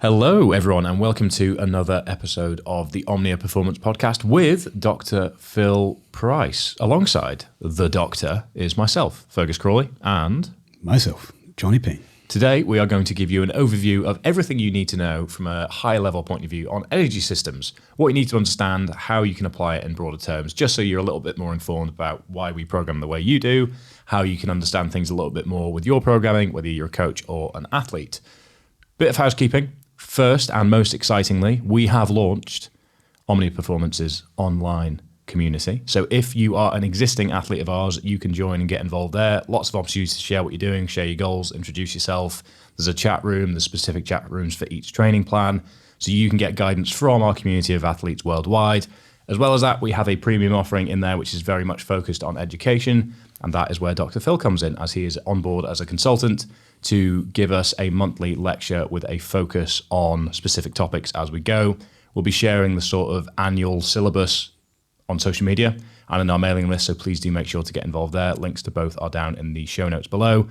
Hello, everyone, and welcome to another episode of the OMNIA Performance Podcast with Dr. Phil Price. Alongside the doctor is myself, Fergus Crawley, and myself, Jonny Payne. Today, we are going to give you an overview of everything you need to know from a high-level point of view on energy systems, what you need to understand, how you can apply it in broader terms, just so you're a little bit more informed about why we program the way you do, how you can understand things a little bit more with your programming, whether you're a coach or an athlete. Bit of housekeeping. First and most excitingly, we have launched OMNIA Performance's online community. So if you are an existing athlete of ours, you can join and get involved there. Lots of opportunities to share what you're doing, share your goals, introduce yourself. There's a chat room, there's specific chat rooms for each training plan. So you can get guidance from our community of athletes worldwide. As well as that, we have a premium offering in there, which is very much focused on education. And that is where Dr. Phil comes in, as he is on board as a consultant to give us a monthly lecture with a focus on specific topics as we go. We'll be sharing the sort of annual syllabus on social media and in our mailing list, so please do make sure to get involved there. Links to both are down in the show notes below.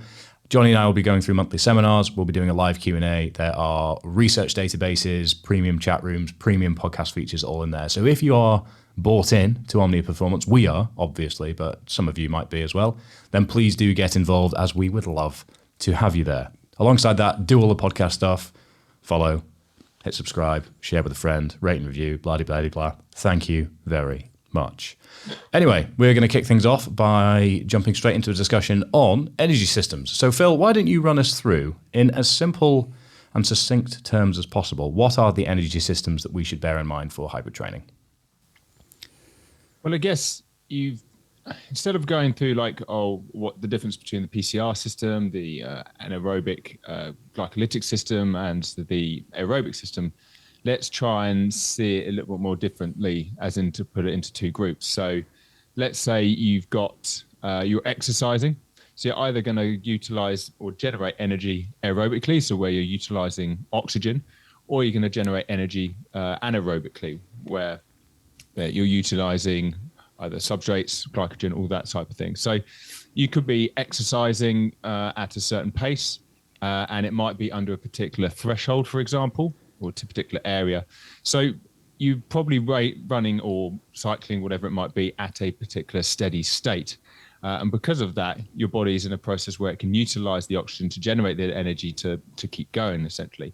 Jonny and I will be going through monthly seminars. We'll be doing a live Q&A. There are research databases, premium chat rooms, premium podcast features all in there. So if you are bought in to OMNIA Performance, we are, obviously, but some of you might be as well, then please do get involved, as we would love to have you there. Alongside that, do all the podcast stuff, follow, hit subscribe, share with a friend, rate and review, blah, blah, blah, blah. Thank you very much. Anyway, we're going to kick things off by jumping straight into a discussion on energy systems. So Phil, why don't you run us through, in as simple and succinct terms as possible, what are the energy systems that we should bear in mind for hybrid training? Well, I guess instead of going through what the difference between the PCR system, the anaerobic glycolytic system, and the aerobic system, let's try and see it a little bit more differently, as in to put it into two groups. So let's say you've got, you're exercising. So you're either going to utilize or generate energy aerobically, so where you're utilizing oxygen, or you're going to generate energy anaerobically, where you're utilizing either substrates, glycogen, all that type of thing. So you could be exercising at a certain pace, and it might be under a particular threshold, for example, or to a particular area. So you probably running or cycling, whatever it might be, at a particular steady state. And because of that, your body is in a process where it can utilize the oxygen to generate the energy to keep going, essentially.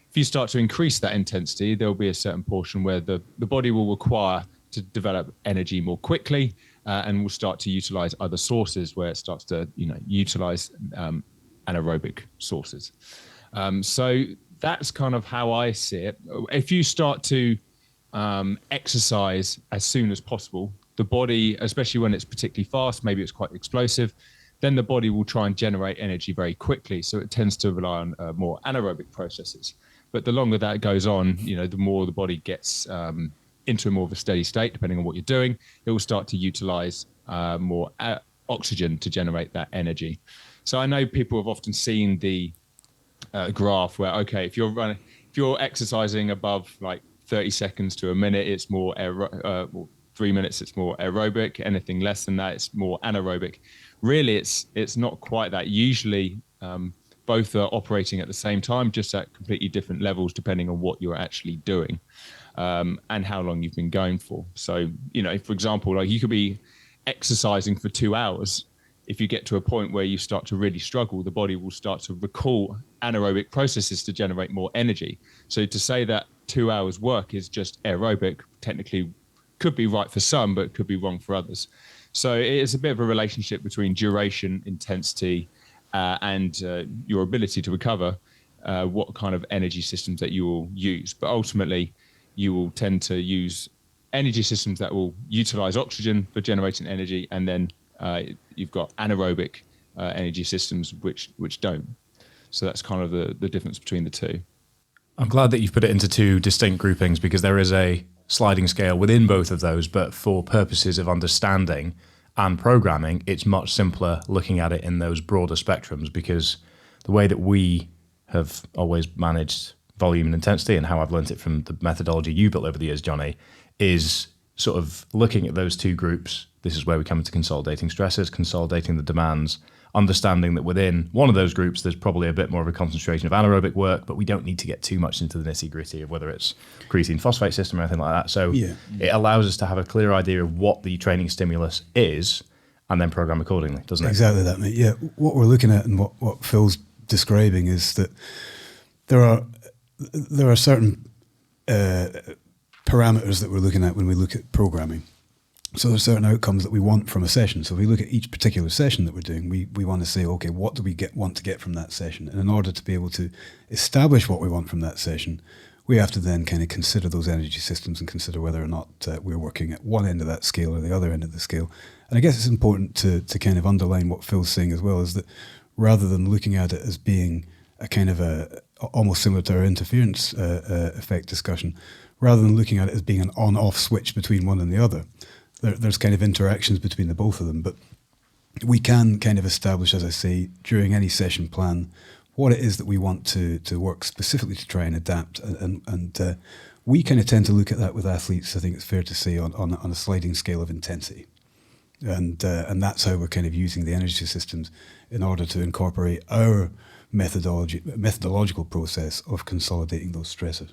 If you start to increase that intensity, there'll be a certain portion where the body will require to develop energy more quickly, and will start to utilize other sources where it starts to utilize anaerobic sources. So that's kind of how I see it. If you start to exercise as soon as possible, the body, especially when it's particularly fast, maybe it's quite explosive, then the body will try and generate energy very quickly. So it tends to rely on more anaerobic processes. But the longer that goes on, the more the body gets into more of a steady state, depending on what you're doing, it will start to utilize more oxygen to generate that energy. So I know people have often seen the graph where, okay, if you're exercising above like 30 seconds to a minute, it's more 3 minutes, it's more aerobic. Anything less than that, it's more anaerobic. Really, it's not quite that. Usually, both are operating at the same time, just at completely different levels, depending on what you're actually doing and how long you've been going for. So, for example, like you could be exercising for 2 hours. If you get to a point where you start to really struggle, the body will start to recall anaerobic processes to generate more energy. So to say that 2 hours work is just aerobic, technically could be right for some, but could be wrong for others. So it is a bit of a relationship between duration, intensity, and your ability to recover, what kind of energy systems that you will use. But ultimately, you will tend to use energy systems that will utilize oxygen for generating energy, and then you've got anaerobic energy systems which don't. So that's kind of the difference between the two. I'm glad that you've put it into two distinct groupings, because there is a sliding scale within both of those, but for purposes of understanding and programming, it's much simpler looking at it in those broader spectrums, because the way that we have always managed volume and intensity, and how I've learned it from the methodology you built over the years, Jonny, is sort of looking at those two groups. This is where we come into consolidating stressors, consolidating the demands, understanding that within one of those groups, there's probably a bit more of a concentration of anaerobic work, but we don't need to get too much into the nitty gritty of whether it's creatine phosphate system or anything like that. So it allows us to have a clear idea of what the training stimulus is and then program accordingly, doesn't it? Exactly that, mate. Yeah, what we're looking at and what Phil's describing is that there are certain parameters that we're looking at when we look at programming. So there's certain outcomes that we want from a session. So if we look at each particular session that we're doing, we want to say, okay, what do we want to get from that session? And in order to be able to establish what we want from that session, we have to then kind of consider those energy systems and consider whether or not we're working at one end of that scale or the other end of the scale. And I guess it's important to kind of underline what Phil's saying as well, is that rather than looking at it as being a kind of almost similar to our interference effect discussion, rather than looking at it as being an on-off switch between one and the other, there's kind of interactions between the both of them. But we can kind of establish, as I say, during any session plan, what it is that we want to work specifically to try and adapt. And we kind of tend to look at that with athletes, I think it's fair to say, on a sliding scale of intensity. And that's how we're kind of using the energy systems in order to incorporate our methodological process of consolidating those stressors.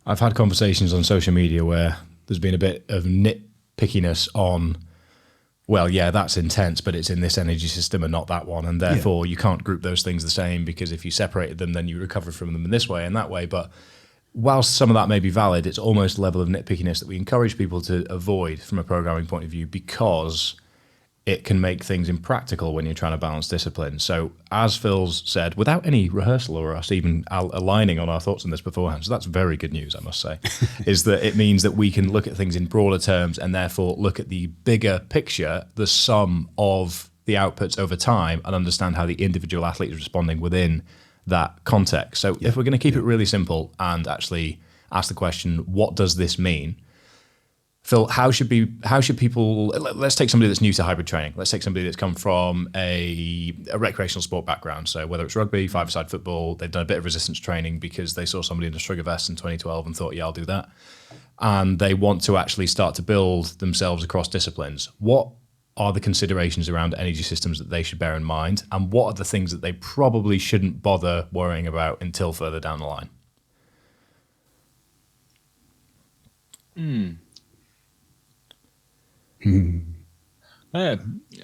I've had conversations on social media where there's been a bit of nitpickiness on, well, yeah, that's intense, but it's in this energy system and not that one. And therefore you can't group those things the same, because if you separated them, then you recover from them in this way and that way. But whilst some of that may be valid, it's almost a level of nitpickiness that we encourage people to avoid from a programming point of view, because it can make things impractical when you're trying to balance discipline. So as Phil's said, without any rehearsal or us even aligning on our thoughts on this beforehand, so that's very good news, I must say, is that it means that we can look at things in broader terms and therefore look at the bigger picture, the sum of the outputs over time, and understand how the individual athlete is responding within that context. So if we're going to keep it really simple and actually ask the question, what does this mean? Phil, how should people, let's take somebody that's new to hybrid training. Let's take somebody that's come from a recreational sport background. So whether it's rugby, five-a-side football, they've done a bit of resistance training because they saw somebody in a Striga vest in 2012 and thought, yeah, I'll do that. And they want to actually start to build themselves across disciplines. What are the considerations around energy systems that they should bear in mind? And what are the things that they probably shouldn't bother worrying about until further down the line? Yeah,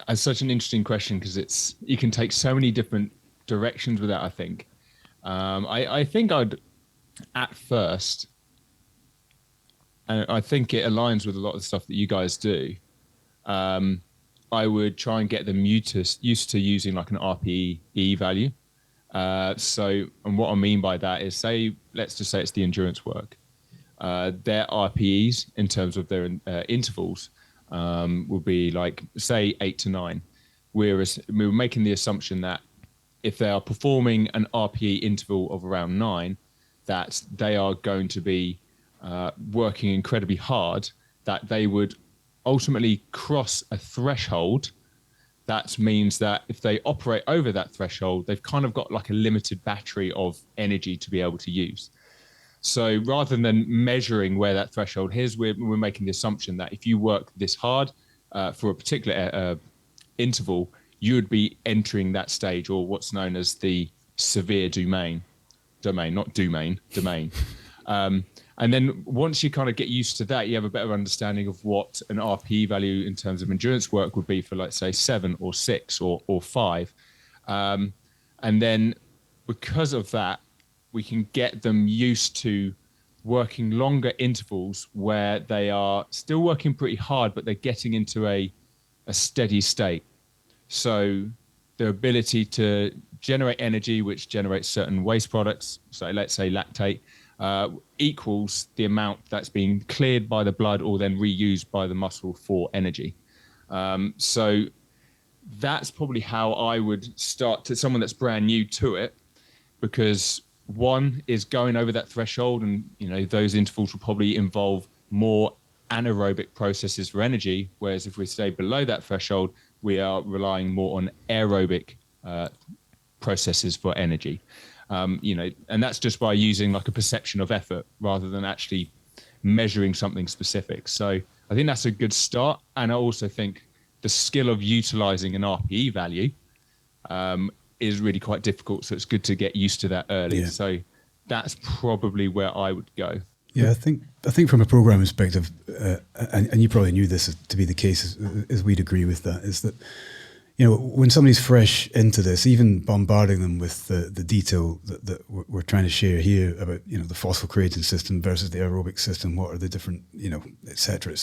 it's such an interesting question, because you can take so many different directions with that, I think. I think I'd, at first, and I think it aligns with a lot of the stuff that you guys do, I would try and get them used to using like an RPE value. And what I mean by that is, let's just say it's the endurance work. Their RPEs, in terms of their intervals, will be like, say, 8 to 9. We're making the assumption that if they are performing an RPE interval of around 9, that they are going to be working incredibly hard, that they would ultimately cross a threshold. That means that if they operate over that threshold, they've kind of got like a limited battery of energy to be able to use. So rather than measuring where that threshold is, we're making the assumption that if you work this hard for a particular interval, you would be entering that stage, or what's known as the severe domain. And then once you kind of get used to that, you have a better understanding of what an RPE value in terms of endurance work would be for, let's say, 7 or 6 or 5. And then because of that, we can get them used to working longer intervals where they are still working pretty hard, but they're getting into a steady state. So their ability to generate energy, which generates certain waste products, so let's say lactate, equals the amount that's being cleared by the blood or then reused by the muscle for energy. So that's probably how I would start to someone that's brand new to it, because one is going over that threshold, and those intervals will probably involve more anaerobic processes for energy, whereas if we stay below that threshold, we are relying more on aerobic processes for energy. And that's just by using like a perception of effort rather than actually measuring something specific. So I think that's a good start. And I also think the skill of utilizing an RPE value is really quite difficult. So it's good to get used to that early. Yeah. So that's probably where I would go. Yeah, I think from a programming perspective, and you probably knew this to be the case, as we'd agree with that, is that, you know, when somebody's fresh into this, even bombarding them with the detail that we're trying to share here about, you know, the phosphocreatine system versus the aerobic system, what are the different, you know, et cetera,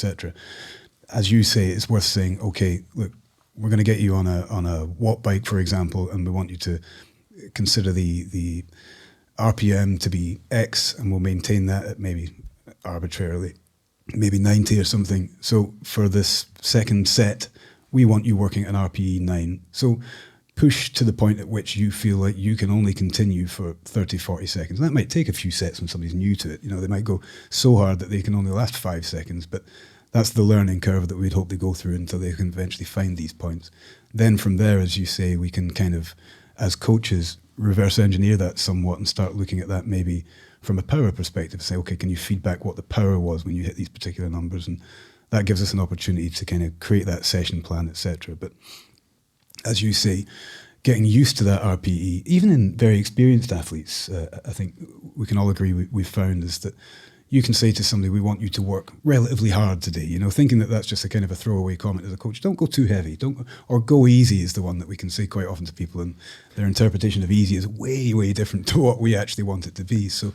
as you say, it's worth saying, okay, look, we're going to get you on a watt bike, for example, and we want you to consider the RPM to be X, and we'll maintain that at maybe arbitrarily, maybe 90 or something. So for this second set, we want you working at an RPE 9. So push to the point at which you feel like you can only continue for 30, 40 seconds. And that might take a few sets when somebody's new to it. You know, they might go so hard that they can only last 5 seconds, but that's the learning curve that we'd hope they go through until they can eventually find these points. Then from there, as you say, we can kind of, as coaches, reverse engineer that somewhat and start looking at that maybe from a power perspective. Say, okay, can you feedback what the power was when you hit these particular numbers? And that gives us an opportunity to kind of create that session plan, etc. But as you say, getting used to that RPE, even in very experienced athletes, I think we can all agree we've found is that you can say to somebody, we want you to work relatively hard today, you know, thinking that that's just a kind of a throwaway comment as a coach. Don't go too heavy, or go easy is the one that we can say quite often to people, and their interpretation of easy is way, way different to what we actually want it to be. So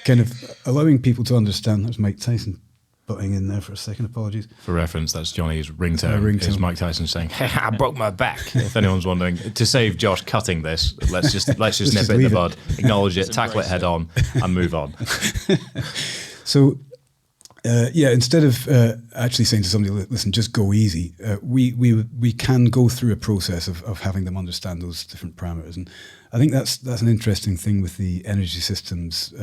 kind of allowing people to understand. There's Mike Tyson butting in there for a second, apologies. For reference, that's Johnny's ringtone. It's Mike Tyson saying, "Hey, I broke my back." If anyone's wondering, to save Josh cutting this, let's just nip it in the bud, acknowledge it, tackle it head on, and move on. So, instead of actually saying to somebody, "Listen, just go easy," we can go through a process of having them understand those different parameters, and I think that's an interesting thing with the energy systems.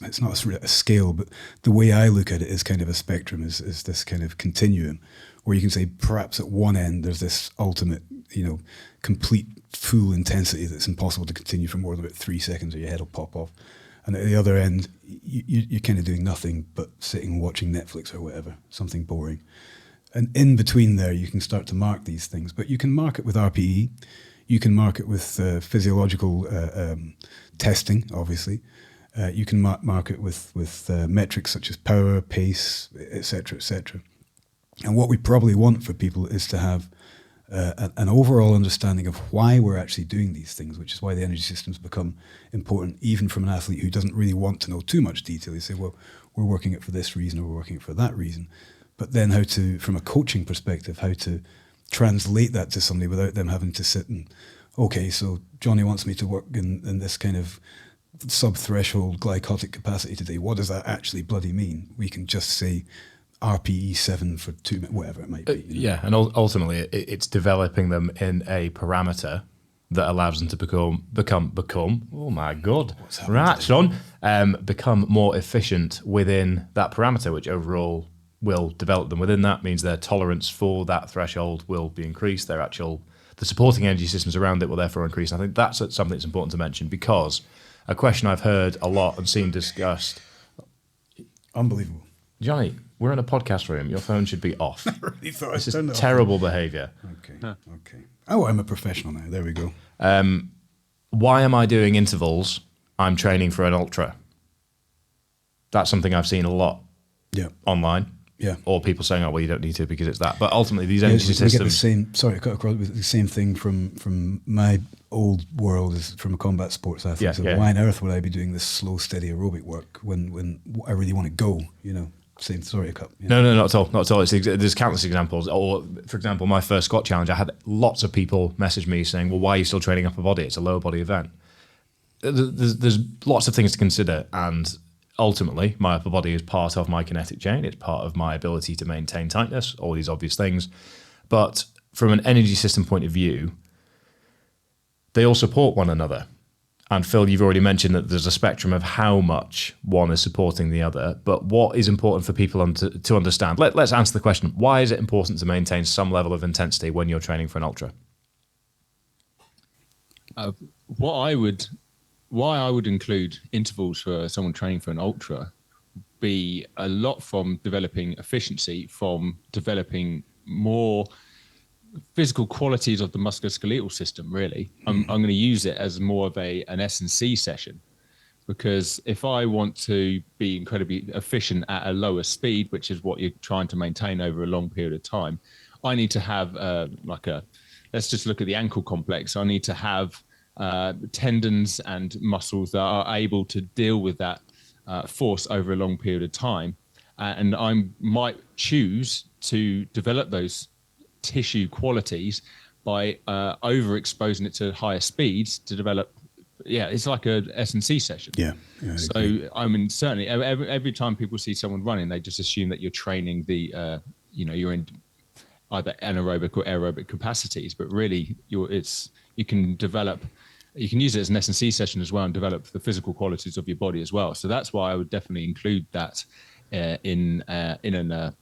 It's not a scale, but the way I look at it is kind of a spectrum, is this kind of continuum where you can say perhaps at one end there's this ultimate, you know, complete full intensity that's impossible to continue for more than about 3 seconds or your head will pop off. And at the other end, you're kind of doing nothing but sitting and watching Netflix or whatever, something boring. And in between there, you can start to mark these things, but you can mark it with RPE, you can mark it with physiological testing, obviously. You can mark it with metrics such as power, pace, etc., etc. And what we probably want for people is to have an overall understanding of why we're actually doing these things, which is why the energy systems become important, even from an athlete who doesn't really want to know too much detail. They say, well, we're working it for this reason or we're working it for that reason. But then how to, from a coaching perspective, how to translate that to somebody without them having to sit and, okay, so Johnny wants me to work in this kind of sub-threshold glycotic capacity today. What does that actually bloody mean? We can just say RPE 7 for 2 minutes, whatever it might be. You know? Yeah, and ultimately it's developing them in a parameter that allows them to become. Oh my God! Right, Sean. Become more efficient within that parameter, which overall will develop them within that. Means their tolerance for that threshold will be increased. The supporting energy systems around it will therefore increase. And I think that's something that's important to mention, because a question I've heard a lot and seen discussed. Unbelievable. Johnny, we're in a podcast room. Your phone should be off. I really thought this is terrible behaviour. Okay. Oh, I'm a professional now. There we go. Why am I doing intervals? I'm training for an ultra. That's something I've seen a lot online. Yeah. Or people saying, oh, well, you don't need to because it's that. But ultimately, these energy systems... We get the same, sorry, cut across, the same thing from my old world as from a combat sports athlete. So why on earth would I be doing this slow, steady aerobic work when I really want to go, you know? Same, sorry, cut. No, not at all. Not at all. There's countless examples. Or, for example, my first squat challenge, I had lots of people message me saying, well, why are you still training upper body? It's a lower body event. There's lots of things to consider, and ultimately, my upper body is part of my kinetic chain. It's part of my ability to maintain tightness, all these obvious things. But from an energy system point of view, they all support one another. And Phil, you've already mentioned that there's a spectrum of how much one is supporting the other. But what is important for people to understand? Let's answer the question. Why is it important to maintain some level of intensity when you're training for an ultra? Why I would include intervals for someone training for an ultra be a lot from developing efficiency, from developing more physical qualities of the musculoskeletal system, really. I'm going to use it as more of an S&C session, because if I want to be incredibly efficient at a lower speed, which is what you're trying to maintain over a long period of time, I need to have let's just look at the ankle complex. I need to have tendons and muscles that are able to deal with that force over a long period of time. And I might choose to develop those tissue qualities by overexposing it to higher speeds to develop. Yeah, it's like a S&C session. Yeah. So I mean, certainly every time people see someone running, they just assume that you're training the, you're in either anaerobic or aerobic capacities, but really you can use it as an S&C session as well and develop the physical qualities of your body as well. So that's why I would definitely include that in an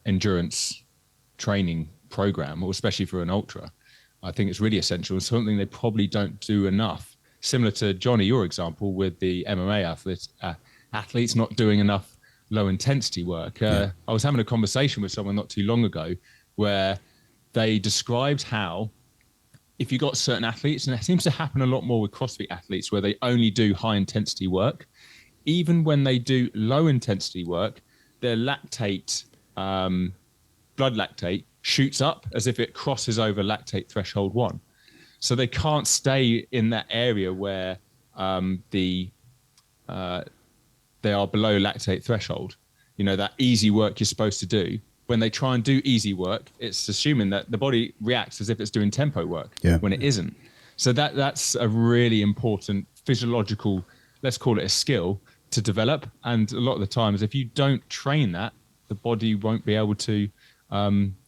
endurance training program, or especially for an ultra. I think it's really essential. It's something they probably don't do enough. Similar to Jonny, your example with the MMA athletes not doing enough low intensity work. I was having a conversation with someone not too long ago where they described how if you got certain athletes, and it seems to happen a lot more with CrossFit athletes, where they only do high intensity work, even when they do low intensity work, their lactate, blood lactate, shoots up as if it crosses over lactate threshold 1. So they can't stay in that area where they are below lactate threshold. That easy work you're supposed to do. When they try and do easy work, it's assuming that the body reacts as if it's doing tempo work when it isn't. So that's a really important physiological, let's call it a skill, to develop. And a lot of the times, if you don't train that, the body won't be able to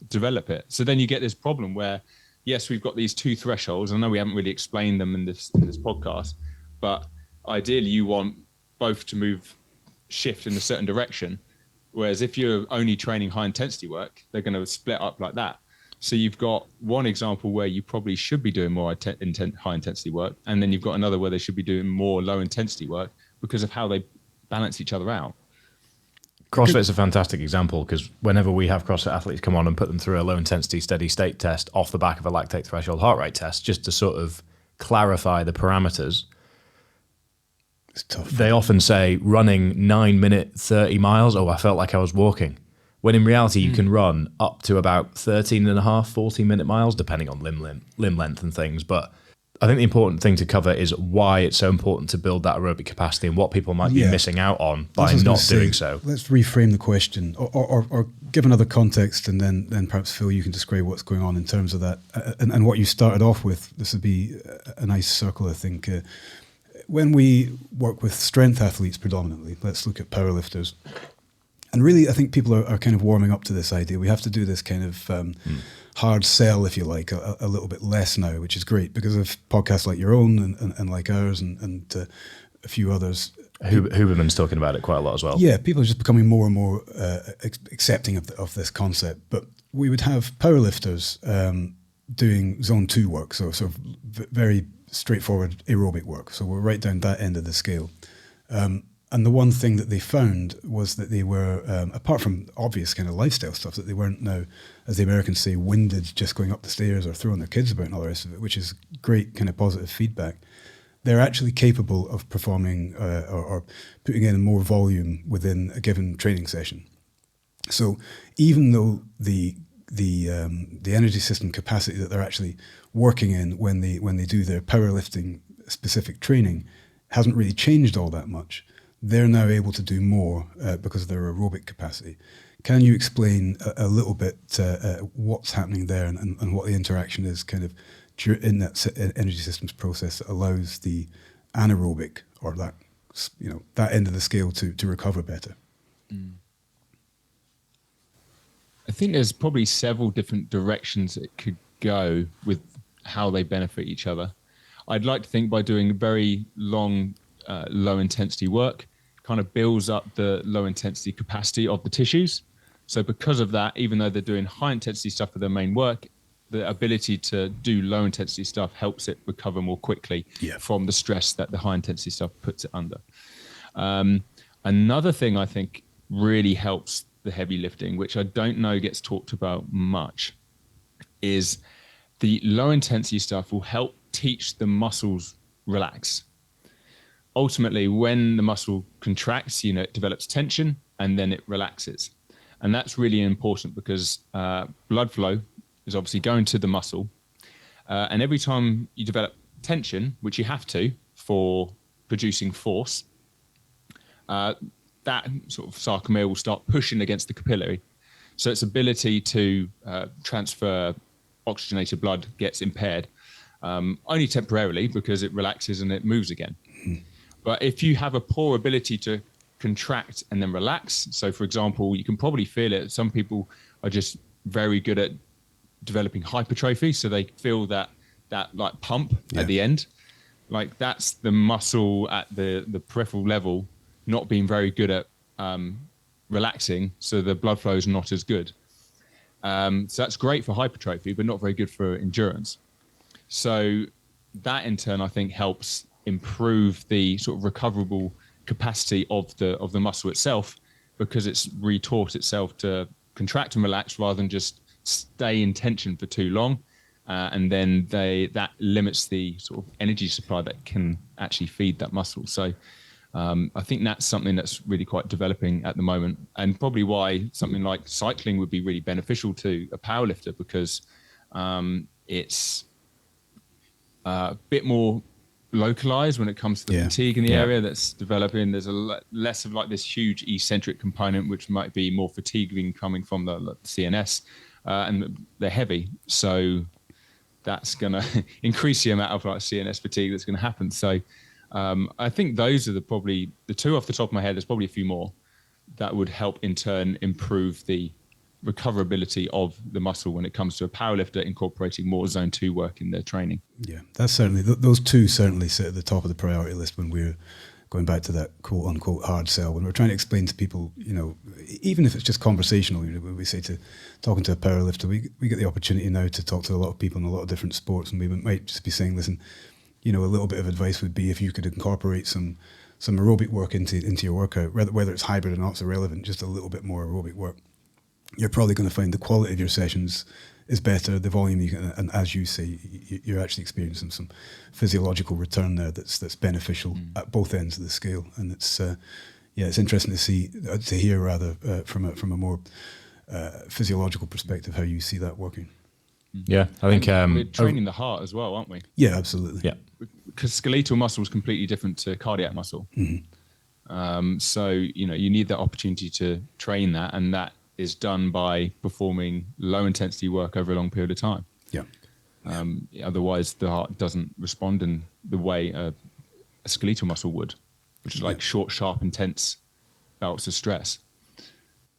develop it. So then you get this problem where, yes, we've got these two thresholds. I know we haven't really explained them in this podcast, but ideally you want both to shift in a certain direction. Whereas if you're only training high intensity work, they're going to split up like that. So you've got one example where you probably should be doing more high intensity work. And then you've got another where they should be doing more low intensity work because of how they balance each other out. CrossFit's a fantastic example, because whenever we have CrossFit athletes come on and put them through a low intensity steady state test off the back of a lactate threshold heart rate test, just to sort of clarify the parameters, it's tough. They often say running 9-minute 30 miles. Oh, I felt like I was walking. When in reality, you can run up to about 13 and a half, 14-minute miles, depending on limb length and things. But I think the important thing to cover is why it's so important to build that aerobic capacity and what people might be missing out on by not doing so. Let's reframe the question or give another context, and then perhaps, Phil, you can describe what's going on in terms of that. And what you started off with, this would be a nice circle, I think. When we work with strength athletes predominantly, let's look at powerlifters. And really, I think people are kind of warming up to this idea. We have to do this kind of hard sell, if you like, a little bit less now, which is great because of podcasts like your own and like ours and a few others. Huberman's talking about it quite a lot as well. Yeah, people are just becoming more and more accepting of this concept. But we would have powerlifters doing zone 2 work, so sort of very straightforward aerobic work. So we're right down that end of the scale. And the one thing that they found was that they were, apart from obvious kind of lifestyle stuff, that they weren't now, as the Americans say, winded just going up the stairs or throwing their kids about and all the rest of it, which is great kind of positive feedback. They're actually capable of performing or putting in more volume within a given training session. So even though the energy system capacity that they're actually working in when they do their powerlifting specific training hasn't really changed all that much, they're now able to do more because of their aerobic capacity. Can you explain a little bit what's happening there and what the interaction is kind of in that energy systems process that allows the anaerobic or that end of the scale to recover better? I think there's probably several different directions it could go with how they benefit each other. I'd like to think by doing very long, low intensity work, kind of builds up the low intensity capacity of the tissues. So because of that, even though they're doing high intensity stuff for their main work, the ability to do low intensity stuff helps it recover more quickly from the stress that the high intensity stuff puts it under. Another thing I think really helps the heavy lifting, which I don't know gets talked about much, is the low intensity stuff will help teach the muscles relax. Ultimately, when the muscle contracts, it develops tension and then it relaxes. And that's really important because blood flow is obviously going to the muscle. And every time you develop tension, which you have to for producing force, that sort of sarcomere will start pushing against the capillary. So its ability to transfer oxygenated blood gets impaired, only temporarily because it relaxes and it moves again. But if you have a poor ability to contract and then relax, so for example, you can probably feel it. Some people are just very good at developing hypertrophy, so they feel that like pump at the end. Like that's the muscle at the peripheral level not being very good at relaxing, so the blood flow is not as good. So that's great for hypertrophy, but not very good for endurance. So that in turn, I think, helps improve the sort of recoverable capacity of the muscle itself, because it's retaught itself to contract and relax rather than just stay in tension for too long. And then that limits the sort of energy supply that can actually feed that muscle. So I think that's something that's really quite developing at the moment, and probably why something like cycling would be really beneficial to a powerlifter, because it's a bit more localized when it comes to the fatigue in the area that's developing. There's less of like this huge eccentric component, which might be more fatiguing coming from the CNS, and they're heavy. So that's going to increase the amount of like CNS fatigue that's going to happen. So I think those are probably the two off the top of my head. There's probably a few more that would help in turn improve the recoverability of the muscle when it comes to a powerlifter incorporating more zone 2 work in their training. Yeah, that's certainly, those two certainly sit at the top of the priority list when we're going back to that quote unquote hard sell. When we're trying to explain to people, even if it's just conversational, when we say talking to a powerlifter, we get the opportunity now to talk to a lot of people in a lot of different sports, and we might just be saying, listen, a little bit of advice would be if you could incorporate some aerobic work into your workout, whether it's hybrid or not, it's irrelevant, just a little bit more aerobic work. You're probably going to find the quality of your sessions is better, the volume and as you say, you're actually experiencing some physiological return there that's beneficial at both ends of the scale. And it's it's interesting to hear rather from a more physiological perspective how you see that working. Yeah, I think we're training the heart as well, aren't we? Yeah, absolutely. Yeah, because skeletal muscle is completely different to cardiac muscle. So you need that opportunity to train that, and that is done by performing low intensity work over a long period of time. Yeah. Otherwise, the heart doesn't respond in the way a skeletal muscle would, which is like short, sharp, intense bouts of stress.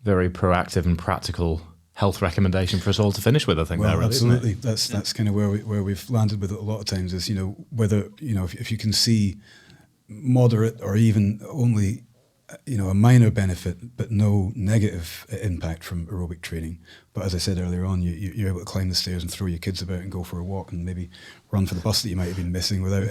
Very proactive and practical health recommendation for us all to finish with, I think. Well, really, absolutely. That's kind of where we've landed with it a lot of times is, whether, if you can see moderate or even only a minor benefit, but no negative impact from aerobic training. But as I said earlier on, you're able to climb the stairs and throw your kids about and go for a walk and maybe run for the bus that you might have been missing without...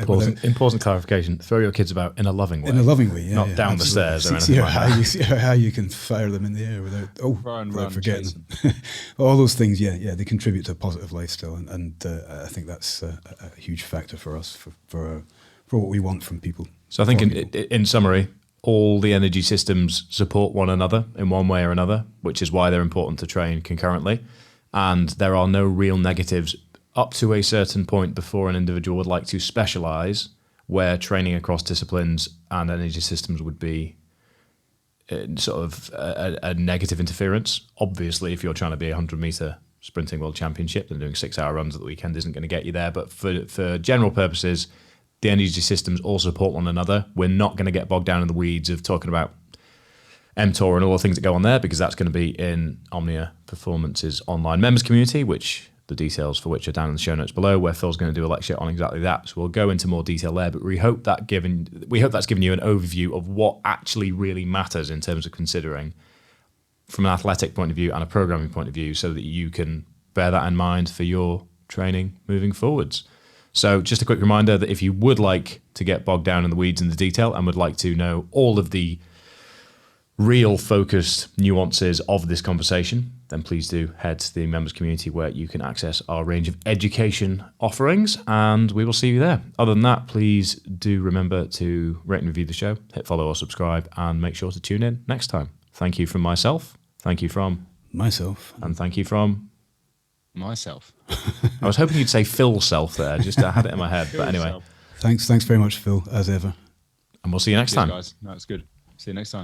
Important clarification, throw your kids about in a loving way. In a loving way, yeah. Not down absolutely. the stairs or see anything like that. See how you can fire them in the air without forgetting them. All those things, they contribute to a positive lifestyle. And I think that's a huge factor for us, for what we want from people. So I think in summary, all the energy systems support one another in one way or another, which is why they're important to train concurrently. And there are no real negatives up to a certain point before an individual would like to specialize, where training across disciplines and energy systems would be sort of a negative interference. Obviously, if you're trying to be a 100-meter sprinting world championship, then doing 6-hour runs at the weekend isn't going to get you there. But for general purposes, the energy systems all support one another. We're not going to get bogged down in the weeds of talking about mTOR and all the things that go on there, because that's going to be in Omnia Performance's online members community, which the details for which are down in the show notes below, where Phil's going to do a lecture on exactly that. So we'll go into more detail there, but we hope that's given you an overview of what actually really matters in terms of considering from an athletic point of view and a programming point of view, so that you can bear that in mind for your training moving forwards. So just a quick reminder that if you would like to get bogged down in the weeds and the detail and would like to know all of the real focused nuances of this conversation, then please do head to the members community where you can access our range of education offerings, and we will see you there. Other than that, please do remember to rate and review the show, hit follow or subscribe, and make sure to tune in next time. Thank you from myself. Thank you from myself. And thank you from myself. I was hoping you'd say Phil self there. Just I had it in my head. But anyway. Thanks very much, Phil, as ever. And we'll see you next time. Guys. No, it's good. See you next time.